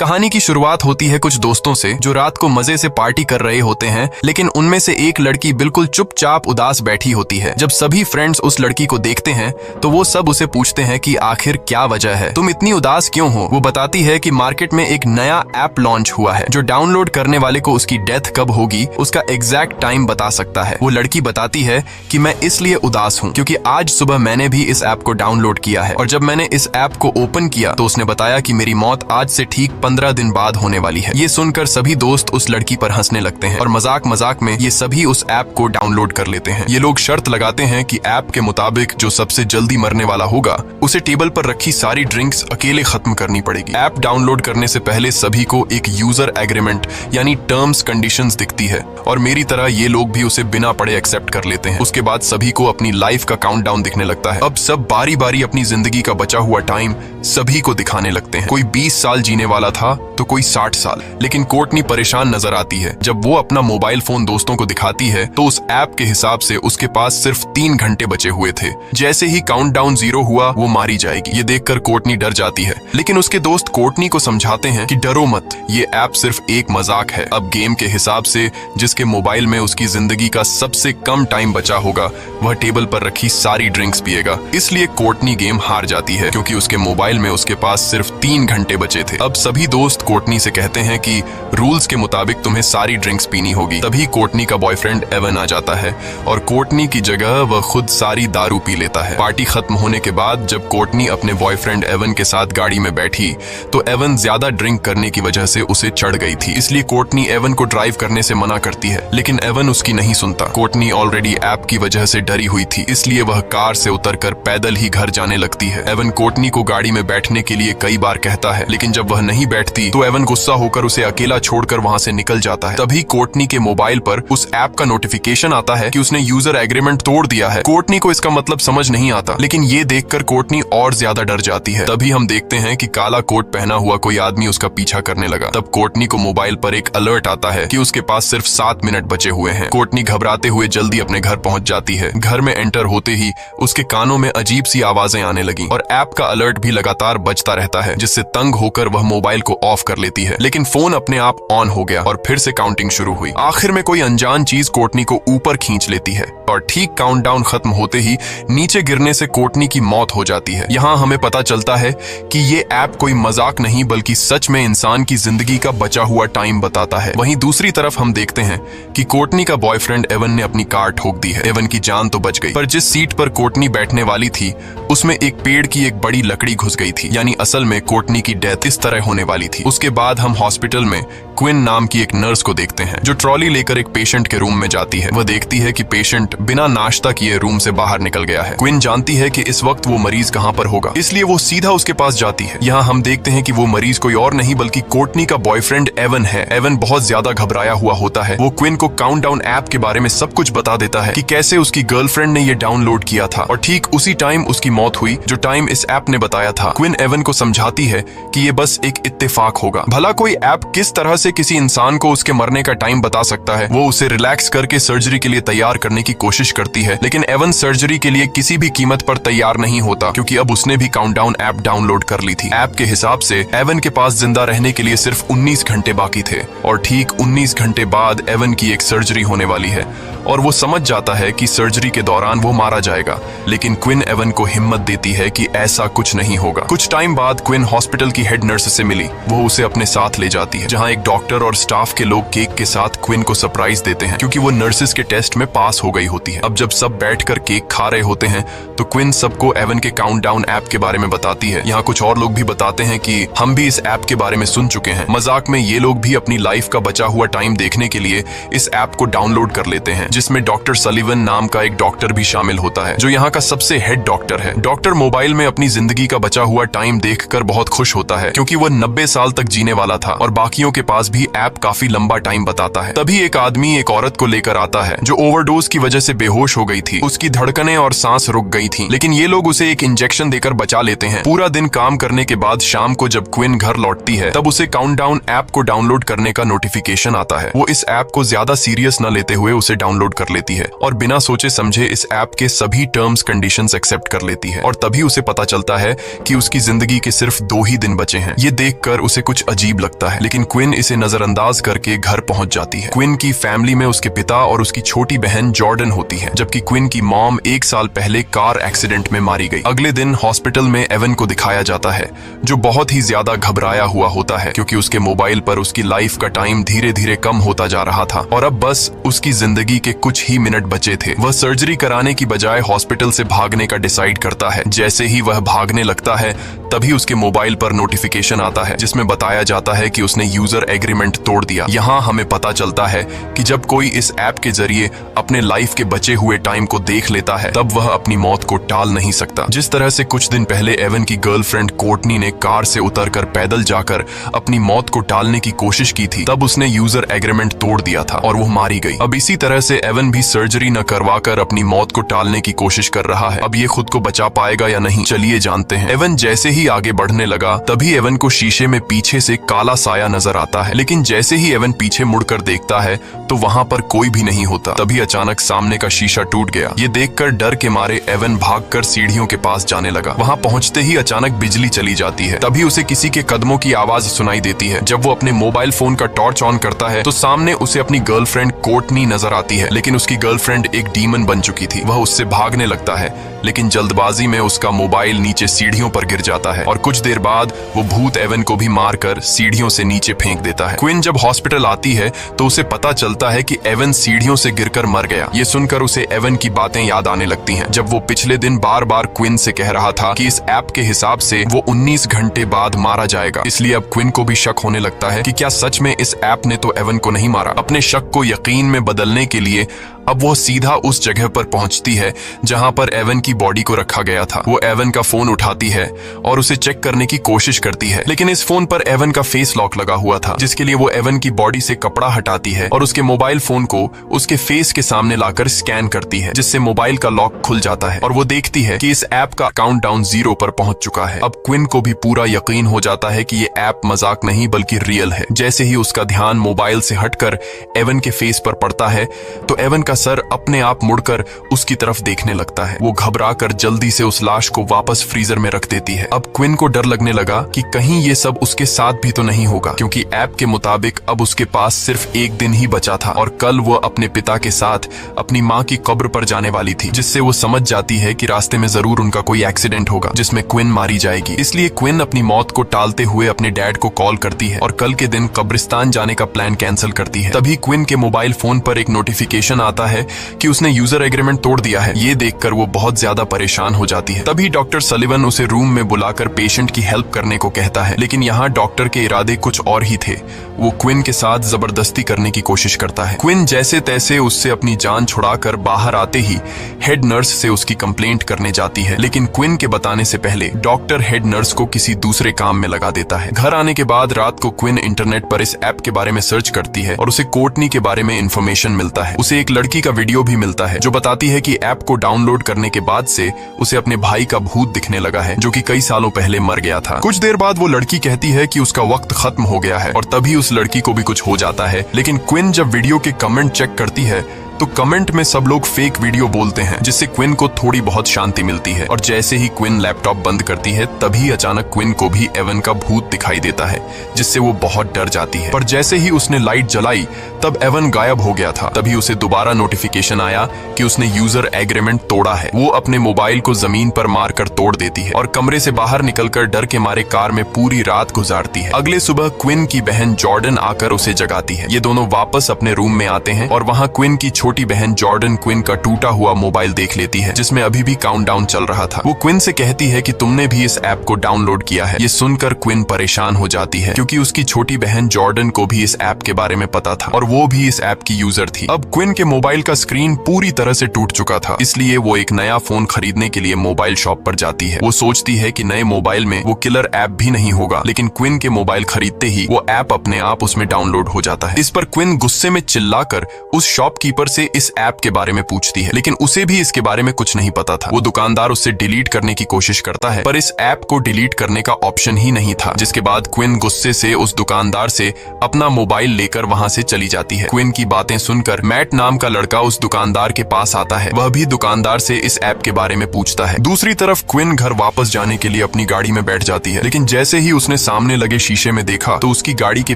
कहानी की शुरुआत होती है कुछ दोस्तों से जो रात को मजे से पार्टी कर रहे होते हैं, लेकिन उनमें से एक लड़की बिल्कुल चुपचाप उदास बैठी होती है। जब सभी फ्रेंड्स उस लड़की को देखते हैं तो वो सब उसे पूछते हैं कि आखिर क्या वजह है, तुम इतनी उदास क्यों हो। वो बताती है कि मार्केट में एक नया ऐप लॉन्च हुआ है जो डाउनलोड करने वाले को उसकी डेथ कब होगी उसका एग्जैक्ट टाइम बता सकता है। वो लड़की बताती है कि मैं इसलिए उदास हूँ क्योंकि आज सुबह मैंने भी इस ऐप को डाउनलोड किया है और जब मैंने इस ऐप को ओपन किया तो उसने बताया कि मेरी मौत आज से ठीक 15 दिन बाद होने वाली है। ये सुनकर सभी दोस्त उस लड़की पर हंसने लगते हैं और मजाक मजाक में ये सभी उस ऐप को डाउनलोड कर लेते हैं। ये लोग शर्त लगाते हैं कि ऐप के मुताबिक जो सबसे जल्दी मरने वाला होगा उसे टेबल पर रखी सारी ड्रिंक्स अकेले खत्म करनी पड़ेगी। ऐप डाउनलोड करने से पहले सभी को एक यूजर एग्रीमेंट यानी टर्म्स कंडीशंस दिखती है और मेरी तरह ये लोग भी उसे बिना पढ़े एक्सेप्ट कर लेते हैं। उसके बाद सभी को अपनी लाइफ का काउंटडाउन दिखने लगता है। अब सब बारी बारी अपनी जिंदगी का बचा हुआ टाइम सभी को दिखाने लगते हैं। कोई 20 साल जीने वाला था तो कोई 60 साल। लेकिन कोर्टनी परेशान नजर आती है। जब वो अपना मोबाइल फोन दोस्तों को दिखाती है तो उस ऐप के हिसाब से उसके पास सिर्फ 3 घंटे बचे हुए थे। जैसे ही काउंटडाउन 0 हुआ वो मारी जाएगी। ये देखकर कोर्टनी डर जाती है, लेकिन उसके दोस्त कोर्टनी को समझाते हैं कि डरो मत, ये ऐप सिर्फ एक मजाक है। अब गेम के हिसाब से जिसके मोबाइल में उसकी जिंदगी का सबसे कम टाइम बचा होगा वह टेबल पर रखी सारी ड्रिंक्स पिएगा। इसलिए कोर्टनी गेम हार जाती है क्योंकि उसके मोबाइल में उसके पास सिर्फ 3 घंटे बचे थे। अब सभी दोस्त कोर्टनी से कहते हैं कि रूल्स के मुताबिक तुम्हें सारी ड्रिंक्स पीनी होगी। तभी कोर्टनी का बॉयफ्रेंड एवन आ जाता है और कोर्टनी की जगह वह खुद सारी दारू पी लेता है। पार्टी खत्म होने के बाद जब कोर्टनी अपने बॉयफ्रेंड एवन के साथ गाड़ी में बैठी तो एवन ज्यादा ड्रिंक करने की वजह से उसे चढ़ गई थी। इसलिए कोर्टनी एवन को ड्राइव करने से मना करती है, लेकिन एवन उसकी नहीं सुनता। कोर्टनी ऑलरेडी ऐप की वजह से डरी हुई थी, इसलिए वह कार से उतरकर पैदल ही घर जाने लगती है। एवन कोर्टनी को गाड़ी में बैठने के लिए कई बार कहता है, लेकिन जब वह नहीं बैठती तो एवन गुस्सा होकर उसे अकेला छोड़कर वहां से निकल जाता है। तभी कोर्टनी के मोबाइल पर उस ऐप का नोटिफिकेशन आता है कि उसने यूजर एग्रीमेंट तोड़ दिया है। कोर्टनी को इसका मतलब समझ नहीं आता, लेकिन ये देखकर कोर्टनी और ज्यादा डर जाती है। तभी हम देखते हैं कि काला कोट पहना हुआ कोई आदमी उसका पीछा करने लगा। तब कोर्टनी को मोबाइल पर एक अलर्ट आता है कि उसके पास सिर्फ 7 मिनट बचे हुए हैं। कोर्टनी घबराते हुए जल्दी अपने घर पहुंच जाती है। घर में एंटर होते ही उसके कानों में अजीब सी आवाजें आने लगी और ऐप का अलर्ट भी लगातार बजता रहता है, जिससे तंग होकर वह मोबाइल को ऑफ कर लेती है। लेकिन फोन अपने आप ऑन हो गया और फिर से काउंटिंग शुरू हुई। आखिर में कोई अनजान चीज कोर्टनी को ऊपर खींच लेती है और ठीक काउंटडाउन खत्म होते ही नीचे गिरने से कोर्टनी की मौत हो जाती है। यहाँ हमें पता चलता है कि ये ऐप कोई मजाक नहीं बल्कि सच में इंसान की जिंदगी का बचा हुआ टाइम बताता है। वहीं दूसरी तरफ हम देखते हैं कि कोर्टनी का बॉयफ्रेंड एवन ने अपनी कार ठोक दी है। एवन की जान तो बच गई, पर जिस सीट पर कोर्टनी बैठने वाली थी उसमें एक पेड़ की एक बड़ी लकड़ी घुस गई थी, यानी असल में कोर्टनी की डेथ इस तरह होने वाली थी। उसके बाद हम हॉस्पिटल में क्विन नाम की एक नर्स को देखते हैं जो ट्रॉली लेकर एक पेशेंट के रूम में जाती है। वह देखती है कि पेशेंट बिना नाश्ता किए रूम से बाहर निकल गया है। क्विन जानती है कि इस वक्त वो मरीज कहाँ पर होगा, इसलिए वो सीधा उसके पास जाती है। यहाँ हम देखते हैं कि वो मरीज कोई और नहीं बल्कि कोर्टनी का बॉयफ्रेंड एवन है। एवन बहुत ज्यादा घबराया हुआ होता है। वो क्विन को काउंटडाउन ऐप के बारे में सब कुछ बता देता है कि कैसे उसकी गर्लफ्रेंड ने ये डाउनलोड किया था और ठीक उसी टाइम उसकी मौत हुई जो टाइम इस ऐप ने बताया था। क्विन एवन को समझाती है कि ये बस एक इत्तेफाक होगा। भला कोई ऐप किस तरह से किसी इंसान को उसके मरने का टाइम बता सकता है। वो उसे रिलैक्स करके सर्जरी के लिए तैयार करने की कोशिश करती है, लेकिन एवन सर्जरी के लिए किसी भी कीमत पर तैयार नहीं होता क्योंकि अब उसने भी काउंटडाउन ऐप डाउनलोड कर ली थी। ऐप के हिसाब से एवन के पास जिंदा रहने के लिए सिर्फ 19 घंटे बाकी थे और ठीक 19 घंटे बाद एवन की एक सर्जरी होने वाली है और वो समझ जाता है कि सर्जरी के दौरान वो मारा जाएगा। लेकिन क्विन एवन को हिम्मत देती है कि ऐसा कुछ नहीं होगा। कुछ टाइम बाद क्विन हॉस्पिटल की हेड नर्स से मिली। वो उसे अपने साथ ले जाती है, जहाँ एक डॉक्टर और स्टाफ के लोग केक के साथ क्विन को सरप्राइज देते हैं क्योंकि वो नर्सेस के टेस्ट में पास हो गई होती है। अब जब सब बैठकर केक खा रहे होते हैं तो क्विन सबको एवन के काउंटडाउन ऐप के बारे में बताती है। यहाँ कुछ और लोग भी बताते हैं कि हम भी इस ऐप के बारे में सुन चुके हैं। मजाक में ये लोग भी अपनी लाइफ का बचा हुआ टाइम देखने के लिए इस ऐप को डाउनलोड कर लेते हैं, जिसमें डॉक्टर सलीवन नाम का एक डॉक्टर भी शामिल होता है जो यहाँ का सबसे हेड डॉक्टर है। डॉक्टर मोबाइल में अपनी जिंदगी का बचा हुआ टाइम देखकर बहुत खुश होता है क्योंकि वह 90 साल तक जीने वाला था और बाकियों के पास भी ऐप काफी लंबा टाइम बताता है। तभी एक आदमी एक औरत को लेकर आता है जो ओवरडोज की वजह से बेहोश हो गई थी। उसकी धड़कनें और सांस रुक गई थी, लेकिन ये लोग उसे एक इंजेक्शन देकर बचा लेते हैं। पूरा दिन काम करने के बाद शाम को जब क्विन घर लौटती है तब उसे काउंटडाउन ऐप को डाउनलोड करने का नोटिफिकेशन आता है। वो इस ऐप को ज्यादा सीरियस न लेते हुए उसे डाउनलोड कर लेती है और बिना सोचे समझे इस ऐप के सभी टर्म्स कंडीशंस एक्सेप्ट कर लेती है और तभी उसे पता चलता है कि उसकी जिंदगी के सिर्फ 2 ही दिन बचे हैं। ये देखकर देखकर उसे कुछ अजीब लगता है, लेकिन क्विन इसे नजरअंदाज करके घर पहुंच जाती है। क्विन की फैमिली में उसके पिता और उसकी छोटी बहन जॉर्डन होती है, जबकि क्विन की मॉम 1 साल पहले कार एक्सीडेंट में मारी गई। अगले दिन हॉस्पिटल में एवन को दिखाया जाता है, जो बहुत ही ज्यादा घबराया हुआ होता है क्योंकि उसके मोबाइल पर उसकी लाइफ का टाइम धीरे धीरे कम होता जा रहा था और अब बस उसकी जिंदगी के कुछ ही मिनट बचे थे। वह सर्जरी कराने की बजाय हॉस्पिटल से भागने का डिसाइड करता है। जैसे ही वह भागने लगता है तभी उसके मोबाइल पर नोटिफिकेशन आता है जिसमें बताया जाता है कि उसने यूजर एग्रीमेंट तोड़ दिया। यहाँ हमें पता चलता है कि जब कोई इस ऐप के जरिए अपने लाइफ के बचे हुए टाइम को देख लेता है तब वह अपनी मौत को टाल नहीं सकता। जिस तरह से कुछ दिन पहले एवन की गर्लफ्रेंड कोर्टनी ने कार से उतरकर पैदल जाकर अपनी मौत को टालने की कोशिश की थी, तब उसने यूजर एग्रीमेंट तोड़ दिया था और वो मारी गई। अब इसी तरह से एवन भी सर्जरी न करवाकर अपनी मौत को टालने की कोशिश कर रहा है। अब ये खुद को बचा पाएगा या नहीं, चलिए जानते हैं। एवन जैसे ही आगे बढ़ने लगा तभी एवन को शीशे में पीछे से काला साया नजर आता है, लेकिन जैसे ही एवन पीछे मुड़कर देखता है तो वहां पर कोई भी नहीं होता। तभी अचानक सामने का शीशा टूट गया। ये देखकर डर के मारे एवन भागकर सीढ़ियों के पास जाने लगा। वहां पहुंचते ही अचानक बिजली चली जाती है। तभी उसे किसी के कदमों की आवाज सुनाई देती है। जब वो अपने मोबाइल फोन का टॉर्च ऑन करता है तो सामने उसे अपनी गर्लफ्रेंड कोर्टनी नजर आती है, लेकिन उसकी गर्लफ्रेंड एक डीमन बन चुकी थी। वह उससे भागने लगता है, लेकिन जल्दबाजी में उसका मोबाइल नीचे सीढ़ियों पर गिर जाता है और कुछ देर बाद वो भूत एवन को भी मारकर सीढ़ियों से नीचे फेंक देता है। क्विन जब हॉस्पिटल आती है तो उसे पता चलता है कि एवन सीढ़ियों से गिरकर मर गया। ये सुनकर उसे एवन की बातें याद आने लगती हैं, जब वो पिछले दिन बार बार क्विन से कह रहा था कि इस ऐप के हिसाब से वो 19 घंटे बाद मारा जाएगा। इसलिए अब क्विन को भी शक होने लगता है कि क्या सच में इस ऐप ने तो एवन को नहीं मारा। अपने शक को यकीन में बदलने के लिए अब वो सीधा उस जगह पर पहुंचती है जहां पर एवन की बॉडी को रखा गया था। वो एवन का फोन उठाती है और उसे चेक करने की कोशिश करती है, लेकिन इस फोन पर एवन का फेस लॉक लगा हुआ था, जिसके लिए वो एवन की बॉडी से कपड़ा हटाती है और उसके मोबाइल फोन को उसके फेस के सामने लाकर स्कैन करती है, जिससे मोबाइल का लॉक खुल जाता है और वो देखती है कि इस ऐप का काउंटडाउन 0 पर पहुंच चुका है। अब क्विन को भी पूरा यकीन हो जाता है कि ये ऐप मजाक नहीं बल्कि रियल है। जैसे ही उसका ध्यान मोबाइल से हटकर एवन के फेस पर पड़ता है तो एवन का सर अपने आप मुड़कर उसकी तरफ देखने लगता है। वो घबराकर जल्दी से उस लाश को वापस फ्रीजर में रख देती है। अब क्विन को डर लगने लगा कि कहीं ये सब उसके साथ भी तो नहीं होगा, क्योंकि ऐप के मुताबिक अब उसके पास सिर्फ 1 दिन ही बचा था और कल वो अपने पिता के साथ अपनी माँ की कब्र पर जाने वाली थी, जिससे वो समझ जाती है कि रास्ते में जरूर उनका कोई एक्सीडेंट होगा जिसमें क्विन मारी जाएगी। इसलिए क्विन अपनी मौत को टालते हुए अपने डैड को कॉल करती है और कल के दिन कब्रिस्तान जाने का प्लान कैंसिल करती है। तभी क्विन के मोबाइल फोन पर एक नोटिफिकेशन आता है कि उसने यूजर एग्रीमेंट तोड़ दिया है। ये देखकर वो बहुत ज्यादा परेशान हो जाती है। तभी डॉक्टर सलिवन उसे रूम में बुलाकर पेशेंट की हेल्प करने को कहता है, लेकिन यहाँ डॉक्टर के इरादे कुछ और ही थे। वो क्विन के साथ जबरदस्ती करने की कोशिश करता है। क्विन जैसे तैसे उससे अपनी जान छुड़ाकर बाहर आते ही हेड नर्स से उसकी कंप्लेंट करने जाती है, लेकिन क्विन के बताने से पहले डॉक्टर हेड नर्स को किसी दूसरे काम में लगा देता है। घर आने के बाद रात को क्विन इंटरनेट पर इस ऐप के बारे में सर्च करती है और उसे कोर्टनी के बारे में इंफॉर्मेशन मिलता है। उसे एक लड़की का वीडियो भी मिलता है जो बताती है कि ऐप को डाउनलोड करने के बाद से उसे अपने भाई का भूत दिखने लगा है, जो कि कई सालों पहले मर गया था। कुछ देर बाद वो लड़की कहती है कि उसका वक्त खत्म हो गया है और तभी उस लड़की को भी कुछ हो जाता है। लेकिन क्विन जब वीडियो के कमेंट चेक करती है तो कमेंट में सब लोग फेक वीडियो बोलते हैं, जिससे क्विन को थोड़ी बहुत शांति मिलती है। और जैसे ही क्विन लैपटॉप बंद करती है तभी अचानक क्विन को भी एवन का भूत दिखाई देता है, जिससे वो बहुत डर जाती है। पर जैसे ही उसने लाइट जलाई तब एवन गायब हो गया था। तभी उसे दोबारा नोटिफिकेशन आया कि उसने यूजर एग्रीमेंट तोड़ा है। वो अपने मोबाइल को जमीन पर मारकर तोड़ देती है और कमरे से बाहर निकलकर डर के मारे कार में पूरी रात गुजारती है। अगले सुबह क्विन की बहन जॉर्डन आकर उसे जगाती है। ये दोनों वापस अपने रूम में आते हैं और वहाँ क्विन की छोटी बहन जॉर्डन क्विन का टूटा हुआ मोबाइल देख लेती है, जिसमें अभी भी काउंटडाउन चल रहा था। वो क्विन से कहती है कि तुमने भी इस ऐप को डाउनलोड किया है। ये सुनकर क्विन परेशान हो जाती है, क्योंकि उसकी छोटी बहन जॉर्डन को भी इस ऐप के बारे में पता था और वो भी इस ऐप की यूजर थी। अब क्विन के मोबाइल का स्क्रीन पूरी तरह से टूट चुका था, इसलिए वो एक नया फोन खरीदने के लिए मोबाइल शॉप पर जाती है। वो सोचती है कि नए मोबाइल में वो किलर ऐप भी नहीं होगा, लेकिन क्विन के मोबाइल खरीदते ही वो ऐप अपने आप उसमें डाउनलोड हो जाता है। इस पर क्विन गुस्से में चिल्लाकर उस शॉपकीपर से उससे इस ऐप के बारे में पूछती है, लेकिन उसे भी इसके बारे में कुछ नहीं पता था। वो दुकानदार उससे डिलीट करने की कोशिश करता है, पर इस ऐप को डिलीट करने का ऑप्शन ही नहीं था। जिसके बाद क्विन गुस्से से उस दुकानदार से अपना मोबाइल लेकर वहां से चली जाती है। क्विन की बातें सुनकर मैट नाम का लड़का उस दुकानदार के पास आता है। वह भी दुकानदार से इस ऐप के बारे में पूछता है। दूसरी तरफ क्विन घर वापस जाने के लिए अपनी गाड़ी में बैठ जाती है, लेकिन जैसे ही उसने सामने लगे शीशे में देखा तो उसकी गाड़ी के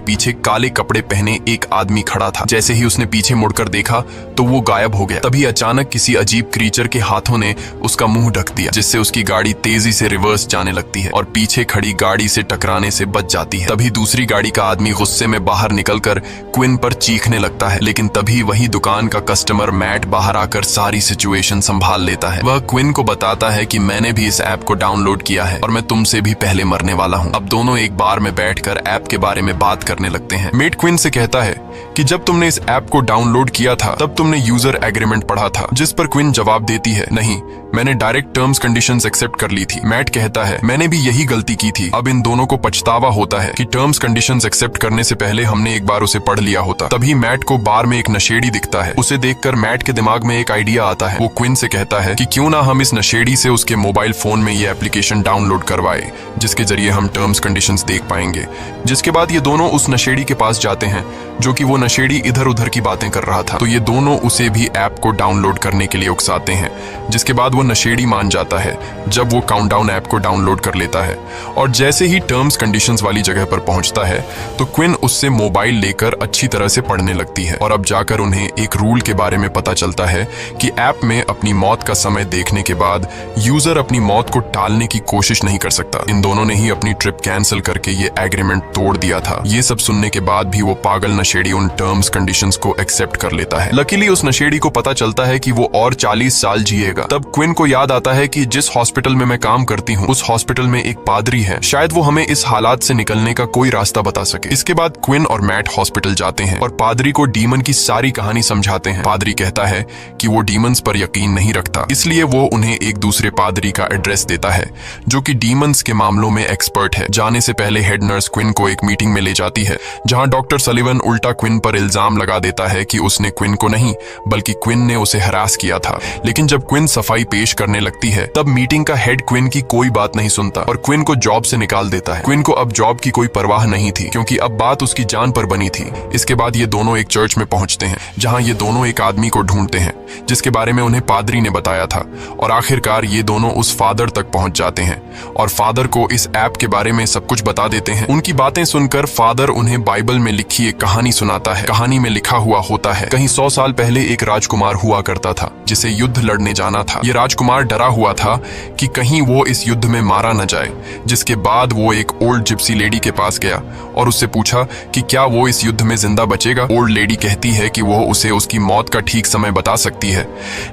पीछे काले कपड़े पहने एक आदमी खड़ा था। जैसे ही उसने पीछे मुड़कर देखा तो वो गायब हो गया। तभी अचानक किसी अजीब क्रीचर के हाथों ने उसका मुंह ढक दिया, जिससे उसकी गाड़ी तेजी से रिवर्स जाने लगती है और पीछे खड़ी गाड़ी से टकराने से बच जाती है। तभी दूसरी गाड़ी का आदमी गुस्से में बाहर निकलकर क्विन पर चीखने लगता है, लेकिन तभी वही दुकान का कस्टमर मैट बाहर आकर सारी सिचुएशन संभाल लेता है। वह क्विन को बताता है कि मैंने भी इस ऐप को डाउनलोड किया है और मैं तुमसे भी पहले मरने वाला हूँ। अब दोनों एक बार में बैठकर ऐप के बारे में बात करने लगते हैं। मेट क्विन से कहता है कि जब तुमने इस ऐप को डाउनलोड किया था तब तुमने यूजर एग्रीमेंट पढ़ा था, जिस पर क्विन जवाब देती है, नहीं, मैंने डायरेक्ट टर्म्स कंडीशंस एक्सेप्ट कर ली थी। मैट कहता है, मैंने भी यही गलती की थी। अब इन दोनों को पछतावा होता है कि टर्म्स कंडीशंस एक्सेप्ट करने से पहले हमने एक बार उसे पढ़ लिया होता। तभी मैट को बार में एक नशेड़ी दिखता है। उसे देखकर मैट के दिमाग में एक आइडिया आता है। वो क्विन से कहता है कि क्यों ना हम इस नशेड़ी से उसके मोबाइल फोन में ये एप्लीकेशन डाउनलोड करवाए, जिसके जरिए हम टर्म्स कंडीशंस देख पाएंगे। जिसके बाद ये दोनों उस नशेड़ी के पास जाते हैं, जो कि वो नशेड़ी इधर उधर की बातें कर रहा था। तो ये दोनों उसे भी ऐप को डाउनलोड करने के लिए उकसाते हैं, जिसके बाद वो नशेड़ी मान जाता है जब वो काउंटडाउन ऐप को डाउनलोड कर लेता है। और जैसे ही टर्म्स कंडीशंस वाली जगह पर पहुंचता है तो क्विन उससे मोबाइल लेकर अच्छी तरह से पढ़ने लगती है। और अब जाकर उन्हें एक रूल के बारे में पता चलता है कि ऐप में अपनी मौत का समय देखने के बाद यूजर अपनी मौत को टालने की कोशिश नहीं कर सकता। इन दोनों ने ही अपनी ट्रिप कैंसिल करके ये एग्रीमेंट तोड़ दिया था। ये सब सुनने के बाद भी वो पागल नशेड़ी उन टर्म्स कंडीशंस को एक्सेप्ट कर लेता है। लकीली उस नशेड़ी को पता चलता है कि वो और 40 साल जिएगा। तब क्विन को याद आता है कि जिस हॉस्पिटल में मैं काम करती हूँ उस हॉस्पिटल में एक पादरी है, शायद वो हमें इस हालात से निकलने का कोई रास्ता बता सके। इसके बाद क्विन और मैट हॉस्पिटल जाते हैं और पादरी को डीमन की सारी कहानी समझाते हैं। पादरी कहता है कि वो डीमंस पर यकीन नहीं रखता, इसलिए वो उन्हें एक दूसरे पादरी का एड्रेस देता है जो कि डीमंस के मामलों में एक्सपर्ट है। जाने से पहले हेड नर्स क्विन को एक मीटिंग में ले जाती है, जहां डॉक्टर सलिवन उल्टा क्विन पर इल्जाम लगा देता है कि उसने क्विन को नहीं बल्कि क्विन ने उसे हरास किया था। लेकिन जब क्विन सफाई पेश करने लगती है तब मीटिंग का हेड क्विन की कोई बात नहीं सुनता और क्विन को जॉब से निकाल देता है। क्विन को अब जॉब की कोई परवाह नहीं थी, क्योंकि अब बात उसकी जान पर बनी थी। इसके बाद ये दोनों एक चर्च में पहुंचते हैं, जहां ये दोनों एक आदमी को ढूंढते हैं जिसके बारे में उन्हें पादरी ने बताया था। और आखिरकार ये दोनों उस फादर तक पहुंच जाते हैं और फादर को इस ऐप के बारे में सब कुछ बता देते हैं। उनकी बातें सुनकर फादर उन्हें बाइबल में लिखी एक कहानी सुनाता है। कहानी में लिखा हुआ होता है, कहीं 100 साल पहले एक राजकुमार हुआ करता था जिसे युद्ध लड़ने जाना था। ये राजकुमार डरा हुआ था कि कहीं वो इस युद्ध में मारा न जाए। जिसके बाद वो एक ओल्ड जिप्सी लेडी के पास गया और उससे पूछा कि क्या वो इस युद्ध में जिंदा बचेगा। ओल्ड लेडी कहती है कि वो उसे उसकी मौत का ठीक समय बता सकती है,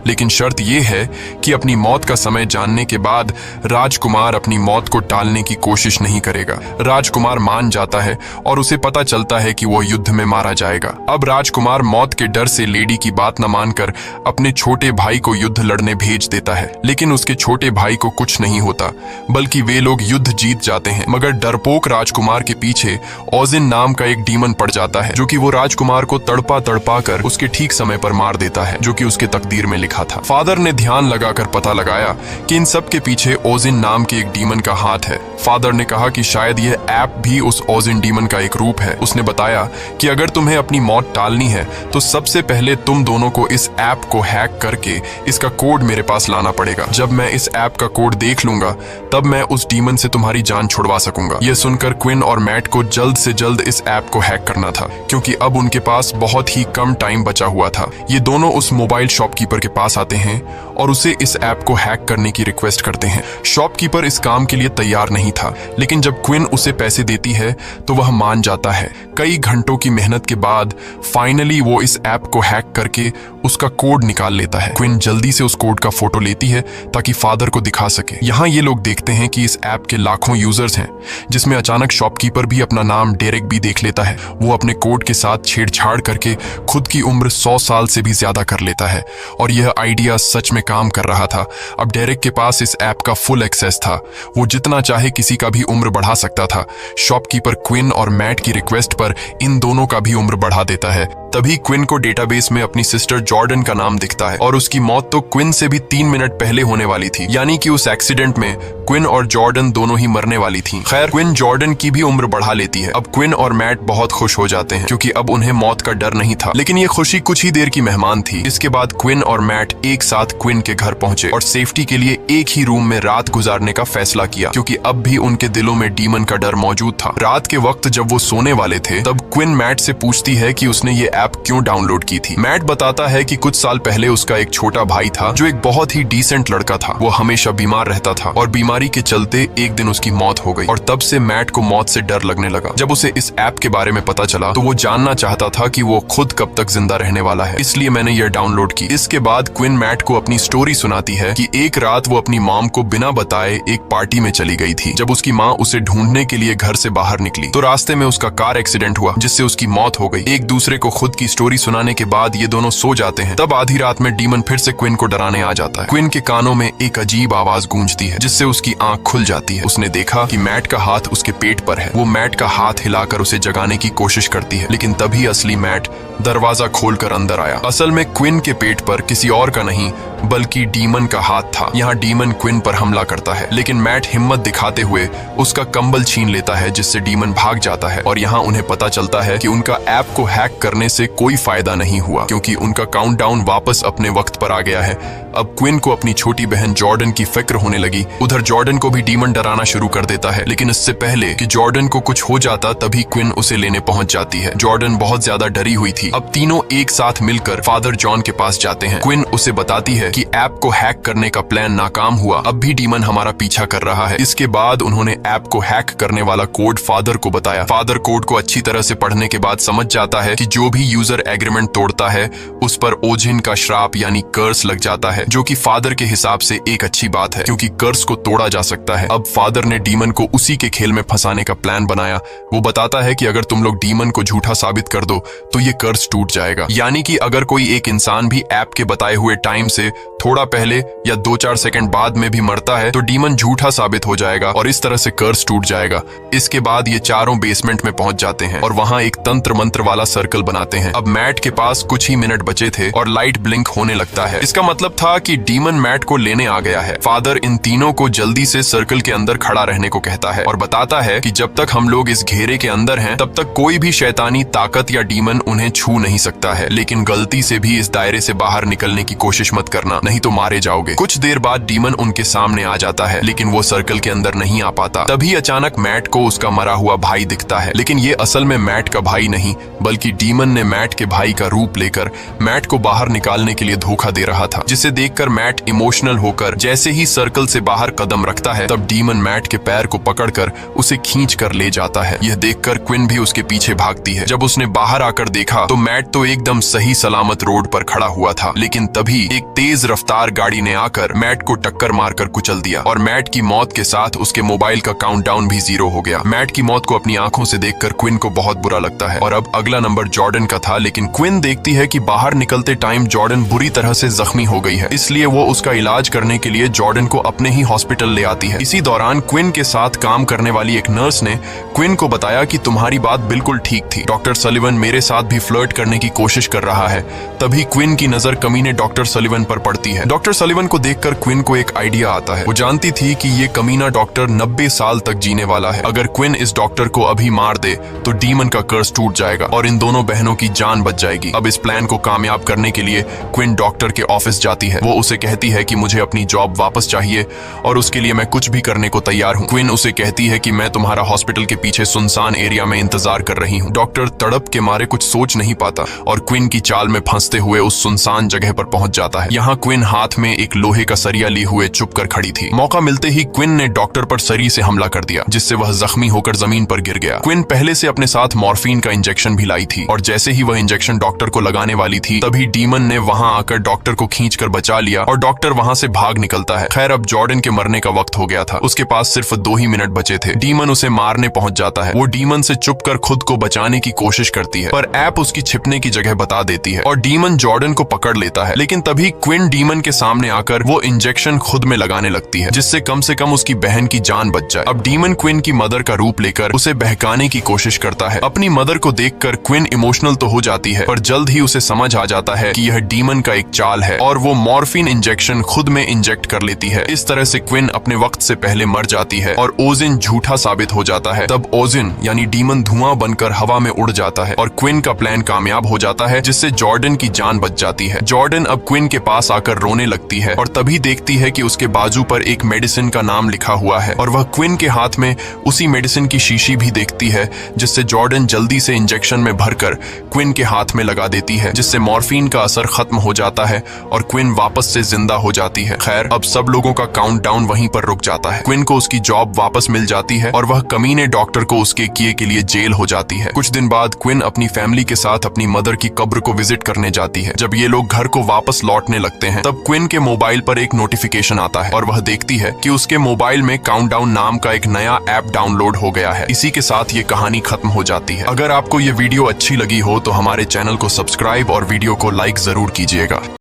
लेकिन शर्त ये है कि अपनी मौत का समय जानने के बाद राजकुमार अपनी मौत को टालने की कोशिश नहीं करेगा। राजकुमार मान जाता है और उसे पता चलता है कि वो युद्ध में मारा जाएगा। अब राजकुमार मौत के डर से लेडी की बात न मानकर अपने छोटे भाई को युद्ध लड़ने भेज देता है, लेकिन उसके छोटे भाई को कुछ नहीं होता, बल्कि वे लोग युद्ध जीत जाते हैं। मगर डरपोक राजकुमार के पीछे ओजिन नाम का एक डीमन पड़ जाता है, जो कि वो राजकुमार को तड़पा तड़पा कर उसके ठीक समय पर मार देता है, जो कि उसके तकदीर में लिखा था। फादर ने ध्यान लगाकर पता लगाया कि इन सब के पीछे ओजिन नाम के एक डीमन का हाथ है। फादर ने कहा कि शायद यह ऐप भी उस ओजिन डीमन का एक रूप है। उसने बताया कि अगर तुम्हें अपनी मौत टालनी है तो सबसे पहले तुम दोनों को इस ऐप को हैक करके इसका कोड मेरे पास लाना पड़ेगा। जब मैं इस ऐप का कोड देख लूंगा तब मैं उस डीमन से तुम्हारी जान छुड़वा सकूंगा। यह सुनकर क्विन और मैट को जल्द से जल्द इस ऐप को हैक करना था, क्योंकि अब उनके पास बहुत ही कम टाइम बचा हुआ था। ये दोनों उस मोबाइल शॉपकीपर के पास आते हैं और उसे इस ऐप को हैक करने की रिक्वेस्ट करते हैं। शॉपकीपर इस काम के लिए तैयार नहीं था, लेकिन जब क्विन उसे पैसे देती है तो वह मान जाता है। कई घंटों की मेहनत के बाद फाइनली वो इस ऐप को हैक करके उसका कोड निकाल लेता है। क्विन जल्दी से उस कोड का फोटो लेती है ताकि फादर को दिखा सके। यहाँ ये लोग देखते हैं कि इस ऐप के लाखों यूजर्स हैं, जिसमें अचानक शॉपकीपर भी अपना नाम डेरेक भी देख लेता है। वो अपने कोड के साथ छेड़छाड़ करके खुद की उम्र 100 साल से भी ज्यादा कर लेता है और यह आइडिया सच में काम कर रहा था। अब डेरेक के पास इस ऐप का फुल एक्सेस था, वो जितना चाहे किसी का भी उम्र बढ़ा सकता था। शॉपकीपर क्विन और मैट की रिक्वेस्ट पर इन दोनों का भी उम्र बढ़ा देता है। तभी क्विन को डेटाबेस में अपनी सिस्टर जॉर्डन का नाम दिखता है और उसकी मौत तो क्विन से भी 3 मिनट पहले होने वाली थी, यानी कि उस एक्सीडेंट में क्विन और जॉर्डन दोनों ही मरने वाली थी। खैर, क्विन जॉर्डन की भी उम्र बढ़ा लेती है। अब क्विन और मैट बहुत खुश हो जाते हैं क्योंकि अब उन्हें मौत का डर नहीं था, लेकिन ये खुशी कुछ ही देर की मेहमान थी। इसके बाद क्विन और मैट एक साथ क्विन के घर पहुंचे और सेफ्टी के लिए एक ही रूम में रात गुजारने का फैसला किया, क्योंकि अब भी उनके दिलों में डीमन का डर मौजूद था। रात के वक्त जब वो सोने वाले थे तब क्विन मैट से पूछती है कि उसने ये ऐप क्यों डाउनलोड की थी। मैट बताता है कि कुछ साल पहले उसका एक छोटा भाई था जो एक बहुत ही डिसेंट लड़का था। वो हमेशा बीमार रहता था और बीमारी के चलते एक दिन उसकी मौत हो गई और तब से मैट को मौत से डर लगने लगा। जब उसे इस ऐप के बारे में पता चला तो वो जानना चाहता था कि वो खुद कब तक जिंदा रहने वाला है, इसलिए मैंने ये डाउनलोड की। इसके बाद क्विन मैट को अपनी स्टोरी सुनाती है कि एक रात वो अपनी मॉम को बिना बताए एक पार्टी में चली गई थी। जब उसकी माँ उसे ढूंढने के लिए घर से बाहर निकली तो रास्ते में उसका कार एक्सीडेंट हुआ जिससे उसकी मौत हो गई। एक दूसरे को खुद की स्टोरी सुनाने के बाद ये दोनों सो जाते हैं। तब आधी रात में डीमन फिर से क्विन को डराने आ जाता है। क्विन के कानों में एक अजीब आवाज गूंजती है जिससे उसकी आंख खुल जाती है। उसने देखा कि मैट का हाथ उसके पेट पर है। वो मैट का हाथ हिलाकर उसे जगाने की कोशिश करती है, लेकिन तभी असली मैट दरवाजा खोलकर अंदर आया। असल में क्विन के पेट पर किसी और का नहीं बल्कि डीमन का हाथ था। यहाँ डीमन क्विन पर हमला करता है, लेकिन मैट हिम्मत दिखाते हुए उसका कंबल छीन लेता है जिससे डीमन भाग जाता है। और यहाँ उन्हें पता चलता है कि उनका ऐप को हैक करने से कोई फायदा नहीं हुआ क्योंकि उनका काउंटडाउन वापस अपने वक्त पर आ गया है। अब क्विन को अपनी छोटी बहन जॉर्डन की फिक्र होने लगी। उधर जॉर्डन को भी डीमन डराना शुरू कर देता है, लेकिन इससे पहले कि जॉर्डन को कुछ हो जाता तभी क्विन उसे लेने पहुंच जाती है। जॉर्डन बहुत ज्यादा डरी हुई थी। अब तीनों एक साथ मिलकर फादर जॉन के पास जाते हैं। क्विन उसे बताती है कि ऐप को हैक करने का प्लान नाकाम हुआ, अब भी डीमन हमारा पीछा कर रहा है। इसके बाद उन्होंने ऐप को हैक करने वाला कोड फादर को बताया। फादर कोड को अच्छी तरह से पढ़ने के बाद समझ जाता है कि जो भी यूजर एग्रीमेंट तोड़ता है उस पर ओझिन का श्राप यानी कर्स लग जाता है, जो कि फादर के हिसाब से एक अच्छी बात है क्योंकि कर्स को तोड़ा जा सकता है। अब फादर ने डीमन को उसी के खेल में फंसाने का प्लान बनाया। वो बताता है कि अगर तुम लोग डीमन को झूठा साबित कर दो तो ये कर्स टूट जाएगा, यानी कि अगर कोई एक इंसान भी ऐप के बताए हुए टाइम से थोड़ा पहले या 2-4 सेकंड बाद में भी मरता है तो डीमन झूठा साबित हो जाएगा और इस तरह से कर्स टूट जाएगा। इसके बाद ये चारों बेसमेंट में पहुंच जाते हैं और वहां एक तंत्र मंत्र वाला सर्कल बनाते हैं। अब मैट के पास कुछ ही मिनट बचे थे और लाइट ब्लिंक होने लगता है। इसका मतलब था कि डीमन मैट को लेने आ गया है। फादर इन तीनों को जल्दी से सर्कल के अंदर खड़ा रहने को कहता है और बताता है कि जब तक हम लोग इस घेरे के अंदर हैं तब तक कोई भी शैतानी ताकत या डीमन उन्हें छू नहीं सकता है, लेकिन गलती से भी इस दायरे से बाहर निकलने की कोशिश मत करना, नहीं तो मारे जाओगे। कुछ देर बाद डीमन उनके सामने आ जाता है, लेकिन वो सर्कल के अंदर नहीं आ पाता। तभी अचानक मैट को उसका मरा हुआ भाई दिखता है, लेकिन ये असल में मैट का भाई नहीं बल्कि डीमन ने मैट के भाई का रूप लेकर मैट को बाहर निकालने के लिए धोखा दे रहा था, जिसे देखकर मैट इमोशनल होकर जैसे ही सर्कल से बाहर कदम रखता है तब डीमन मैट के पैर को पकड़कर उसे खींच कर ले जाता है। यह देखकर क्विन भी उसके पीछे भागती है। जब उसने बाहर आकर देखा तो मैट तो एकदम सही सलामत रोड पर खड़ा हुआ था, लेकिन तभी एक तेज रफ्तार गाड़ी ने आकर मैट को टक्कर मारकर कुचल दिया और मैट की मौत के साथ उसके मोबाइल का काउंटडाउन भी 0 हो गया। मैट की मौत को अपनी आंखों से देखकर क्विन को बहुत बुरा लगता है और अब अगला नंबर जॉर्डन का था, लेकिन क्विन देखती है कि बाहर निकलते टाइम जॉर्डन बुरी तरह से जख्मी हो गई है, इसलिए वो उसका इलाज करने के लिए जॉर्डन को अपने ही हॉस्पिटल ले आती है। इसी दौरान क्विन के साथ काम करने वाली एक नर्स ने क्विन को बताया कि तुम्हारी बात बिल्कुल ठीक थी, डॉक्टर सलिवन मेरे साथ भी फ्लर्ट करने की कोशिश कर रहा है। तभी क्विन की नजर कमीने डॉक्टर सलिवन पर पड़ती है। डॉक्टर सलिवन को देखकर क्विन को एक आइडिया आता है। वो जानती थी कि ये कमीना डॉक्टर 90 साल तक जीने वाला है। अगर क्विन इस डॉक्टर को अभी मार दे तो डीमन का कर्स टूट जाएगा और इन दोनों बहनों की जान बच जाएगी। अब इस प्लान को कामयाब करने के लिए क्विन डॉक्टर के ऑफिस जाती है। वो उसे कहती है कि मुझे अपनी जॉब वापस चाहिए और उसके लिए मैं कुछ भी करने को तैयार हूँ। क्विन उसे कहती है कि मैं तुम्हारा हॉस्पिटल के पीछे सुनसान एरिया में इंतजार कर रही हूँ। डॉक्टर तड़प के मारे कुछ सोच नहीं पाता और क्विन की चाल में फंसते हुए उस सुनसान जगह पर पहुंच जाता है। यहाँ क्विन हाथ में एक लोहे का सरिया लिए हुए चुप कर खड़ी थी। मौका मिलते ही क्विन ने डॉक्टर पर सरी से हमला कर दिया, जिससे वह जख्मी होकर जमीन पर गिर गया। क्विन पहले से अपने साथ मॉर्फिन का इंजेक्शन भी लाई थी और जैसे ही वह इंजेक्शन डॉक्टर को लगाने वाली थी तभी डीमन ने वहां आकर डॉक्टर को खींचकर बचा बचा लिया और डॉक्टर वहाँ से भाग निकलता है। खैर अब जॉर्डन के मरने का वक्त हो गया था, उसके पास सिर्फ 2 ही मिनट बचे थे। डीमन उसे मारने पहुंच जाता है। वो डीमन से चुप कर खुद को बचाने की कोशिश करती है, पर ऐप उसकी छिपने की जगह बता देती है और डीमन जॉर्डन को पकड़ लेता है। लेकिन तभी क्विन डीमन के सामने आकर वो इंजेक्शन खुद में लगाने लगती है, जिससे कम से कम उसकी बहन की जान बच जाए। अब डीमन क्विन की मदर का रूप लेकर उसे बहकाने की कोशिश करता है। अपनी मदर को देखकर क्विन इमोशनल तो हो जाती है, पर जल्द ही उसे समझ आ जाता है कि यह डीमन का एक चाल है और वो मॉर्फिन इंजेक्शन खुद में इंजेक्ट कर लेती है। इस तरह से क्विन अपने वक्त से पहले मर जाती है और ओजिन झूठा साबित हो जाता है। तब ओजिन यानी डीमन धुआं बनकर हवा में उड़ जाता है और क्विन का प्लान कामयाब हो जाता है, जिससे जॉर्डन की जान बच जाती है। जॉर्डन अब क्विन के पास आकर रोने लगती है और तभी देखती है कि उसके बाजू पर एक मेडिसिन का नाम लिखा हुआ है और वह क्विन के हाथ में उसी मेडिसिन की शीशी भी देखती है, जिससे जॉर्डन जल्दी से इंजेक्शन में भरकर क्विन के हाथ में लगा देती है, जिससे मॉर्फिन का असर खत्म हो जाता है और क्विन वापस से जिंदा हो जाती है। खैर अब सब लोगों का काउंटडाउन वहीं पर रुक जाता है। क्विन को उसकी जॉब वापस मिल जाती है और वह कमीने डॉक्टर को उसके किए के लिए जेल हो जाती है। कुछ दिन बाद क्विन अपनी फैमिली के साथ अपनी मदर की कब्र को विजिट करने जाती है। जब ये लोग घर को वापस लौटने लगते हैं तब क्विन के मोबाइल पर एक नोटिफिकेशन आता है और वह देखती है कि उसके मोबाइल में काउंटडाउन नाम का एक नया ऐप डाउनलोड हो गया है। इसी के साथ ये कहानी खत्म हो जाती है। अगर आपको ये वीडियो अच्छी लगी हो तो हमारे चैनल को सब्सक्राइब और वीडियो को लाइक जरूर कीजिएगा।